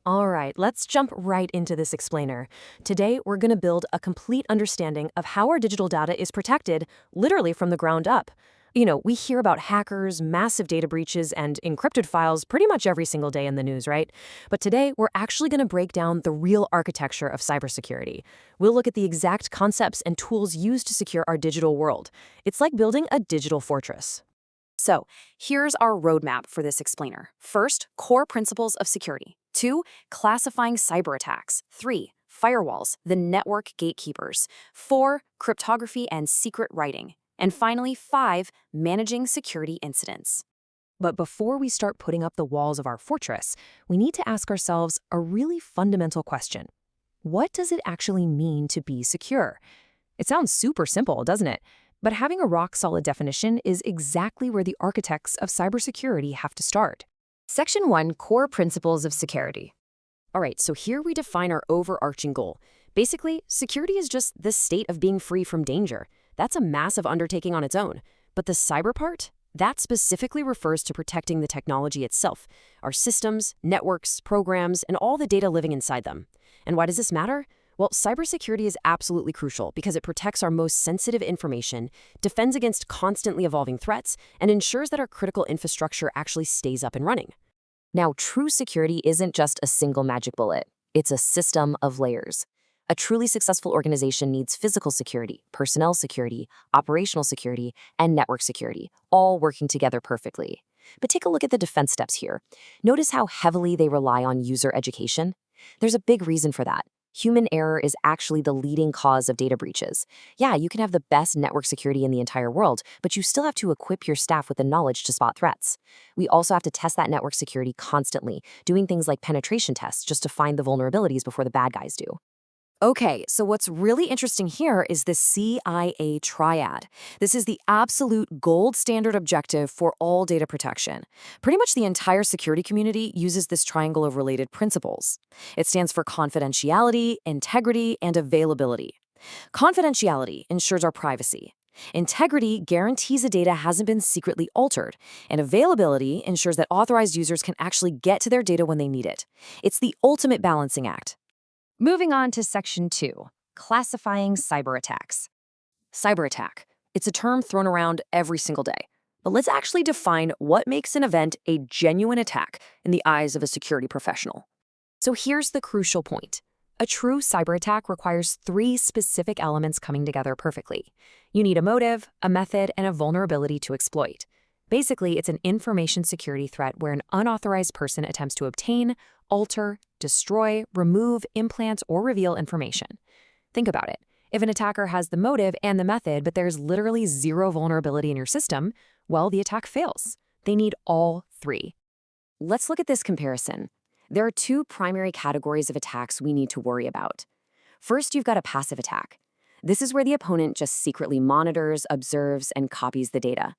All right, let's jump right into this explainer. Today, we're going to build a complete understanding of how our digital data is protected, literally from the ground up. We hear about hackers, massive data breaches, and encrypted files pretty much every single day in the news, right? But today, we're actually going to break down the real architecture of cybersecurity. We'll look at the exact concepts and tools used to secure our digital world. It's like building a digital fortress. So, here's our roadmap for this explainer. First, core principles of security. 2, classifying cyber attacks. 3, firewalls, the network gatekeepers. 4, cryptography and secret writing. And finally, 5, managing security incidents. But before we start putting up the walls of our fortress, we need to ask ourselves a really fundamental question. What does it actually mean to be secure? It sounds super simple, doesn't it? But having a rock-solid definition is exactly where the architects of cybersecurity have to start. Section 1, core principles of security. All right, so here we define our overarching goal. Basically, security is just the state of being free from danger. That's a massive undertaking on its own. But the cyber part? That specifically refers to protecting the technology itself, our systems, networks, programs, and all the data living inside them. And why does this matter? Well, cybersecurity is absolutely crucial because it protects our most sensitive information, defends against constantly evolving threats, and ensures that our critical infrastructure actually stays up and running. Now, true security isn't just a single magic bullet. It's a system of layers. A truly successful organization needs physical security, personnel security, operational security, and network security, all working together perfectly. But take a look at the defense steps here. Notice how heavily they rely on user education? There's a big reason for that. Human error is actually the leading cause of data breaches. Yeah, you can have the best network security in the entire world, but you still have to equip your staff with the knowledge to spot threats. We also have to test that network security constantly, doing things like penetration tests just to find the vulnerabilities before the bad guys do. Okay, so what's really interesting here is the CIA triad. This is the absolute gold standard objective for all data protection. Pretty much the entire security community uses this triangle of related principles. It stands for confidentiality, integrity, and availability. Confidentiality ensures our privacy. Integrity guarantees the data hasn't been secretly altered, and availability ensures that authorized users can actually get to their data when they need it. It's the ultimate balancing act. Moving on to Section 2, classifying cyber attacks. Cyber attack. It's a term thrown around every single day. But let's actually define what makes an event a genuine attack in the eyes of a security professional. So here's the crucial point. A true cyber attack requires 3 specific elements coming together perfectly. You need a motive, a method, and a vulnerability to exploit. Basically, it's an information security threat where an unauthorized person attempts to obtain, alter, destroy, remove, implant, or reveal information. Think about it. If an attacker has the motive and the method, but there's literally zero vulnerability in your system, well, the attack fails. They need all 3. Let's look at this comparison. There are 2 primary categories of attacks we need to worry about. First, you've got a passive attack. This is where the opponent just secretly monitors, observes, and copies the data.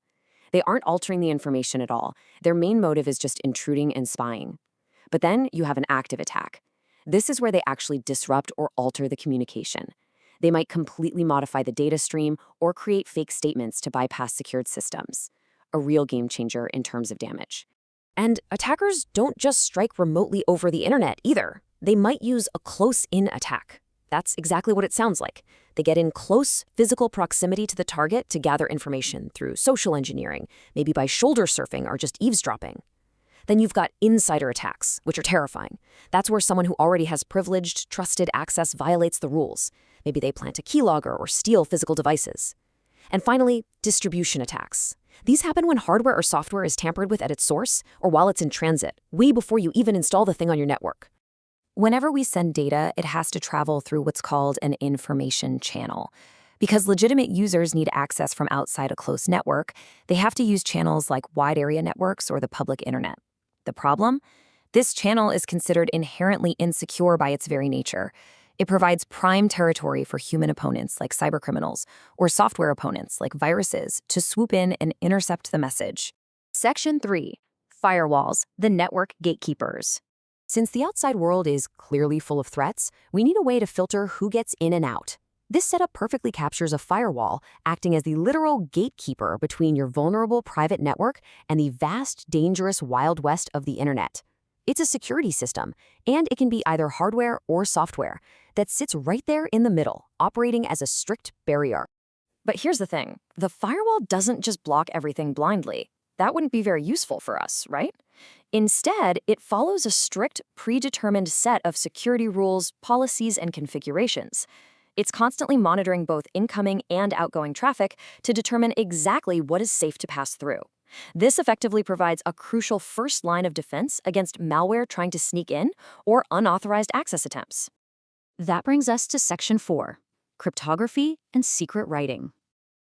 They aren't altering the information at all. Their main motive is just intruding and spying. But then you have an active attack. This is where they actually disrupt or alter the communication. They might completely modify the data stream or create fake statements to bypass secured systems. A real game changer in terms of damage. And attackers don't just strike remotely over the internet either. They might use a close-in attack. That's exactly what it sounds like. They get in close physical proximity to the target to gather information through social engineering, maybe by shoulder surfing or just eavesdropping. Then you've got insider attacks, which are terrifying. That's where someone who already has privileged, trusted access violates the rules. Maybe they plant a keylogger or steal physical devices. And finally, distribution attacks. These happen when hardware or software is tampered with at its source or while it's in transit, way before you even install the thing on your network. Whenever we send data, it has to travel through what's called an information channel. Because legitimate users need access from outside a close network, they have to use channels like wide area networks or the public internet. The problem? This channel is considered inherently insecure by its very nature. It provides prime territory for human opponents like cybercriminals or software opponents like viruses to swoop in and intercept the message. Section 3, firewalls, the network gatekeepers. Since the outside world is clearly full of threats, we need a way to filter who gets in and out. This setup perfectly captures a firewall, acting as the literal gatekeeper between your vulnerable private network and the vast, dangerous Wild West of the internet. It's a security system, and it can be either hardware or software that sits right there in the middle, operating as a strict barrier. But here's the thing, the firewall doesn't just block everything blindly. That wouldn't be very useful for us, right? Instead, it follows a strict, predetermined set of security rules, policies, and configurations. It's constantly monitoring both incoming and outgoing traffic to determine exactly what is safe to pass through. This effectively provides a crucial first line of defense against malware trying to sneak in or unauthorized access attempts. That brings us to Section 4, Cryptography and Secret Writing.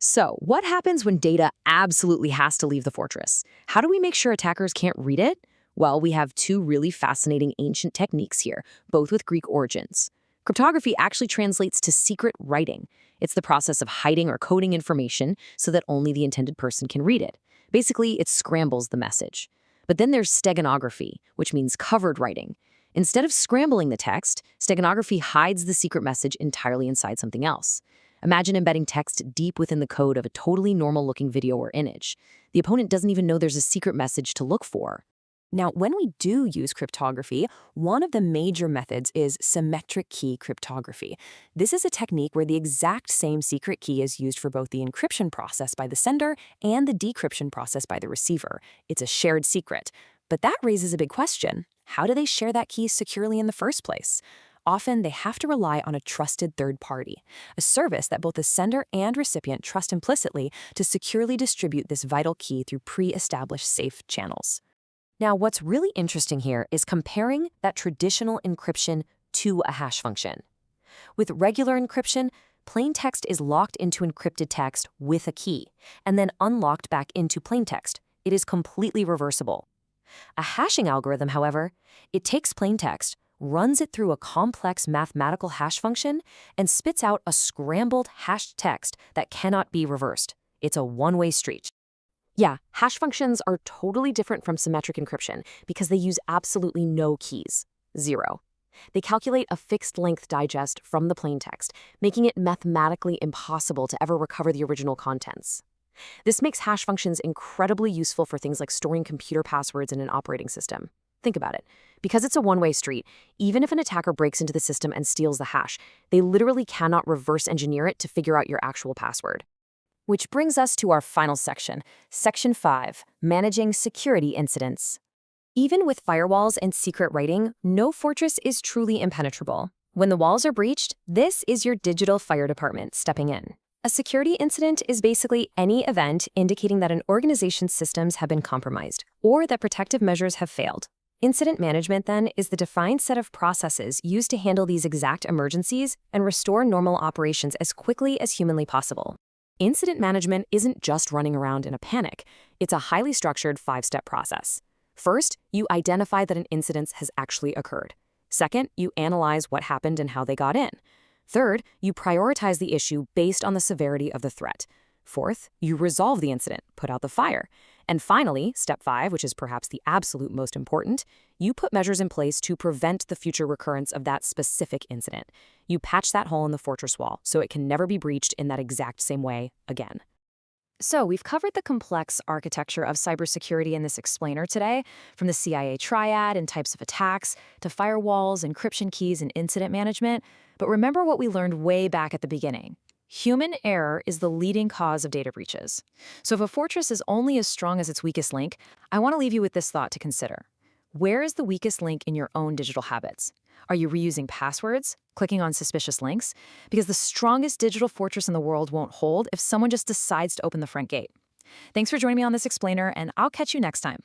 So, what happens when data absolutely has to leave the fortress? How do we make sure attackers can't read it? Well, we have two really fascinating ancient techniques here, both with Greek origins. Cryptography actually translates to secret writing. It's the process of hiding or coding information so that only the intended person can read it. Basically, it scrambles the message. But then there's steganography, which means covered writing. Instead of scrambling the text, steganography hides the secret message entirely inside something else. Imagine embedding text deep within the code of a totally normal-looking video or image. The opponent doesn't even know there's a secret message to look for. Now, when we do use cryptography, one of the major methods is Symmetric-Key cryptography. This is a technique where the exact same secret key is used for both the encryption process by the sender and the decryption process by the receiver. It's a shared secret. But that raises a big question. How do they share that key securely in the first place? Often, they have to rely on a trusted third party, a service that both the sender and recipient trust implicitly to securely distribute this vital key through pre-established safe channels. Now, what's really interesting here is comparing that traditional encryption to a hash function. With regular encryption, plain text is locked into encrypted text with a key, and then unlocked back into plain text. It is completely reversible. A hashing algorithm, however, it takes plain text, runs it through a complex mathematical hash function, and spits out a scrambled hashed text that cannot be reversed. It's a one-way street. Yeah, hash functions are totally different from symmetric encryption because they use absolutely no keys, 0. They calculate a fixed-length digest from the plain text, making it mathematically impossible to ever recover the original contents. This makes hash functions incredibly useful for things like storing computer passwords in an operating system. Think about it. Because it's a one-way street, even if an attacker breaks into the system and steals the hash, they literally cannot reverse engineer it to figure out your actual password. Which brings us to our final section, Section 5, Managing Security Incidents. Even with firewalls and secret writing, no fortress is truly impenetrable. When the walls are breached, this is your digital fire department stepping in. A security incident is basically any event indicating that an organization's systems have been compromised or that protective measures have failed. Incident management, then, is the defined set of processes used to handle these exact emergencies and restore normal operations as quickly as humanly possible. Incident management isn't just running around in a panic. It's a highly structured 5-step process. First, you identify that an incident has actually occurred. Second, you analyze what happened and how they got in. Third, you prioritize the issue based on the severity of the threat. Fourth, you resolve the incident, put out the fire. And finally, step 5, which is perhaps the absolute most important, you put measures in place to prevent the future recurrence of that specific incident. You patch that hole in the fortress wall so it can never be breached in that exact same way again. So we've covered the complex architecture of cybersecurity in this explainer today, from the CIA triad and types of attacks to firewalls, encryption keys, and incident management. But remember what we learned way back at the beginning. Human error is the leading cause of data breaches. So if a fortress is only as strong as its weakest link, I want to leave you with this thought to consider. Where is the weakest link in your own digital habits? Are you reusing passwords? Clicking on suspicious links? Because the strongest digital fortress in the world won't hold if someone just decides to open the front gate. Thanks for joining me on this explainer, and I'll catch you next time.